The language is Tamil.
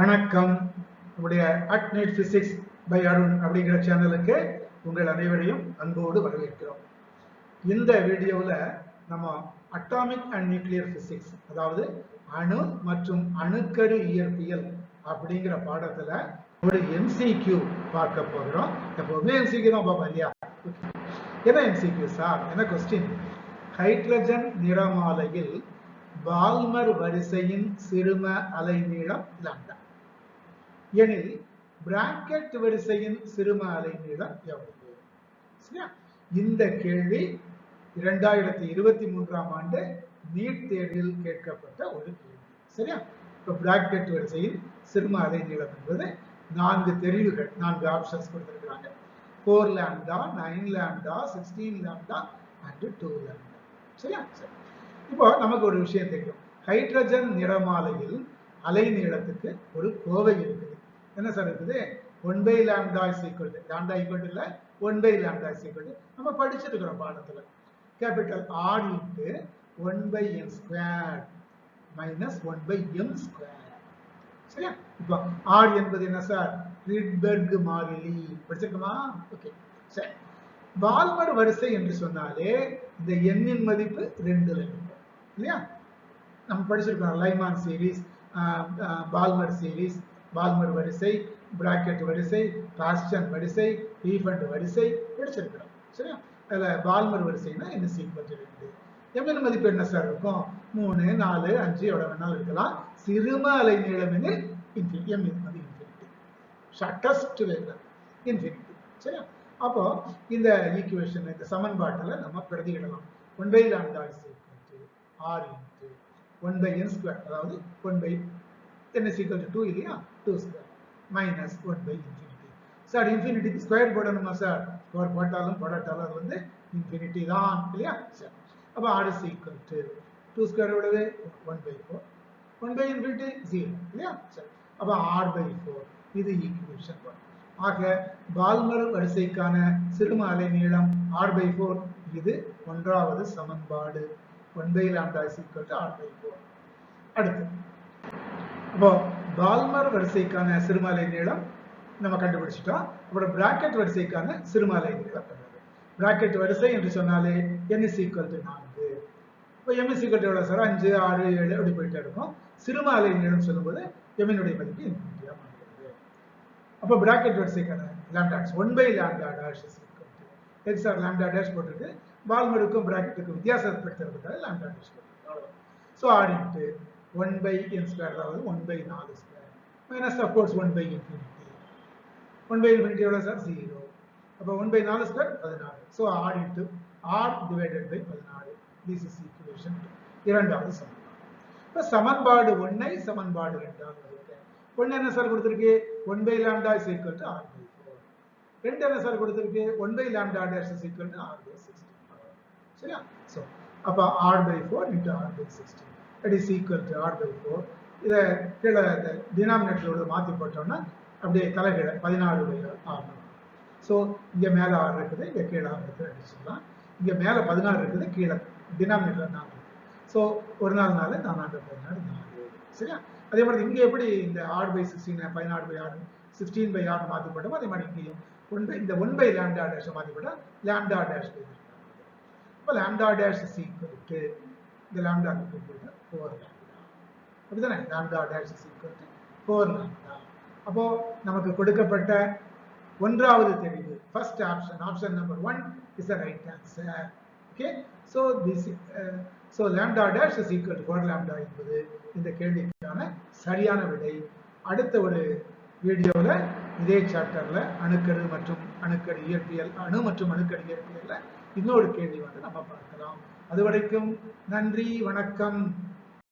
வணக்கம். நம்முடைய அட்நெட் பிசிக்ஸ் பை அருண் அப்படிங்கிற சேனலுக்கு உங்கள் அனைவரையும் அன்போடு வரவேற்கிறோம். இந்த வீடியோவில் நம்ம அட்டாமிக் அண்ட் நியூக்ளியர் பிசிக்ஸ், அதாவது அணு மற்றும் அணுக்கரு இயற்பியல் அப்படிங்கிற பாடத்துல ஒரு MCQ பார்க்க போகிறோம். எப்பவுமே MCQ தான் பார்ப்போம் இல்லையா? என்ன MCQ சார்? என்ன கொஸ்டின்? ஹைட்ரஜன் நிறமாலையில் பால்மர் வரிசையின் சிறும அலைநீளம் லாம்டா எனில் பிராக்கெட் வரிசையின் சிறும அலைநீளம் எவ்வளவு? சரியா? இந்த கேள்வி 2023ஆம் ஆண்டு நீட் தேர்வில் கேட்கப்பட்ட ஒரு கேள்வி. சரியா? இப்போ பிராக்கெட் வரிசையின் சிறும அலைநீளம் என்பது 4 தெரிவுகள், 4 ஆப்ஷன்ஸ் கொடுத்திருக்கிறாங்க. 4 lambda, 9 lambda, 16 lambda and 2 lambda. சரியா? சரி. இப்போ நமக்கு ஒரு விஷயம் தெரியும். ஹைட்ரஜன் நிறமாலையில் அலைநீளத்துக்கு ஒரு கோவை இருக்குது. என்ன சார் இருக்குது? 1 by lambda is equal to lambda equal to இல்ல 1 by lambda is equal to நம்ம படிச்சிருக்கிறோம் பாடத்துல. Capital R into 1 by n squared minus 1 by m squared. சரியா? இப்போ R என்பது என்ன சார்? ரிட்பெர்க் மாறிலி. படிச்சிருக்கோமா? ஓகே. சரி. பால்மர் வரிசை என்று சொன்னாலே இந்த n இன் மதிப்பு 2ல இருக்கும். இல்லையா? நம்ம படிச்சிருக்கோம் லைமான் சீரிஸ், பால்மர் சீரிஸ், பால்மர் வரிசை, பிராக்கெட் வரிசை, பாஸ்டன் வரிசை, ஈஃபண்ட் வரிசை படிச்சிருக்கிறோம். சரியா? அதுல பால்மர் வரிசைனா என்ன சீக்வென்ஸ் இருக்குது? எம்என் மதிப்பு என்ன சார் இருக்கும்? 3, 4, 5 எவ்வளவு வேணாலும் இருக்கலாம். சிறும அலை நீளம் இன்ஃபினிட்டி. எம் என்பது இன்ஃபினிட்டி. Shortest wavelength infinity. சரியா? அப்போ இந்த ஈக்குவேஷன், இந்த சமன்பாட்டில் நம்ம பிரதியிடலாம். 1 by lambda is equal to R into 1 by n square, அதாவது 1 by n is equal to 2 இல்லையா? 2 square minus 1 by infinity. Sir இன்ஃபினிட்டிக்கு ஸ்கொயர் போடணுமா சார்? ஸ்கொயர் போட்டாலும் போடாட்டாலும் அது வந்து இன்ஃபினிட்டி தான் இல்லையா? சரி. அப்போ R is equal to 2 square எவ்வளவு? 1 by 4. 1 by infinity 0 இல்லையா? சரி. அப்போ R by 4 இது ஈக்குவேஷன் 1. ஆக பால்மர் வரிசைக்கான சிறும அலை நீளம் R by 4. இது 1வது சமன்பாடு. 1 by lambda is equal to R by 4. அடுத்து அப்போ பால்மர் வரிசைக்கான சிறும அலை நீளம் நம்ம கண்டுபிடிச்சிட்டோம். அப்புறம் பிராக்கெட் வரிசைக்கான சிறும அலை நீளம். பிராக்கெட் வரிசை என்று சொன்னாலே n is equal to 4. இப்போ m is equal to எவ்வளவு சார்? 5, 6, 7 அப்படி போயிட்டே இருக்கும். சிறும அலை நீளம் சொல்லும்போது m இனுடைய மதிப்பு இன்ஃபினிட்டியா மாறுகிறது. அப்போ பிராக்கெட் வரிசைக்கான lambda 1 by lambda dash is equal to எது சார்? லாம்டா டேஷ் போட்டுருக்கு. பால்மருக்கும் பிராக்கெட்டுக்கும் வித்தியாசப்படுத்துறதுக்காக லாம்டா டேஷ் போட்டுருக்கு. அவ்வளவுதான். So R into 1 by n square, அதாவது 1 by 4 square minus of course 1 by infinity. 1 by infinity எவ்வளவு சார்? 0. அப்போ 1 by 4 square 14. So R into R divided by 14. This is equation 2. இரண்டாவது சமன்பாடு. இப்போ சமன்பாடு 1ஐ சமன்பாடு 2ஆக வகுக்க. 1 என்ன சார் கொடுத்திருக்கு? 1 by lambda is equal to R by 4. 2 என்ன சார் கொடுத்திருக்கு? 1 by lambda dash is equal to R by 16. சரியா? ஸோ அப்போ R by 4 into R by 16. That is equal to R by 4. இதை கீழே டினாமினேட்டரோட மாற்றி போட்டோம்னா அப்படியே தலைகீழ 16 by R. ஸோ இங்கே மேலே 6 இருக்குது, இங்கே கீழே 6 இருக்குது அடிச்சுக்கலாம். இங்கே மேலே 16 இருக்குது, கீழே டினாமினேட்டர் 4 இருக்குது. ஸோ ஒரு நாள் 4, 4 16 4. சரியா? அதே மாதிரி இங்கே எப்படி இந்த R by 16 16 by R 16 by R மாற்றி போட்டோமோ அதே மாதிரி இங்கேயும் இந்த 1 by lambda dash மாற்றி போட்டால் lambda dash by. இப்போ lambda dash is equal to இந்த lambda equal to 4 lambda. அப்படிதானே? lambda dash is equal to 4 lambda. அப்போ நமக்கு கொடுக்கப்பட்ட 1வது தெரிவு, first option number 1 is the right answer. Okay? So lambda dash is equal to 4 lambda என்பது இந்த கேள்விக்கான சரியான விடை. அடுத்த ஒரு வீடியோவில் இதே சாப்டர்ல அணுக்கரு மற்றும் அணுக்கரு இயற்பியல், அணு மற்றும் அணுக்கரு இயற்பியல்ல இன்னொரு கேள்வி வந்து நம்ம பார்க்கலாம். அதுவரைக்கும் நன்றி, வணக்கம்.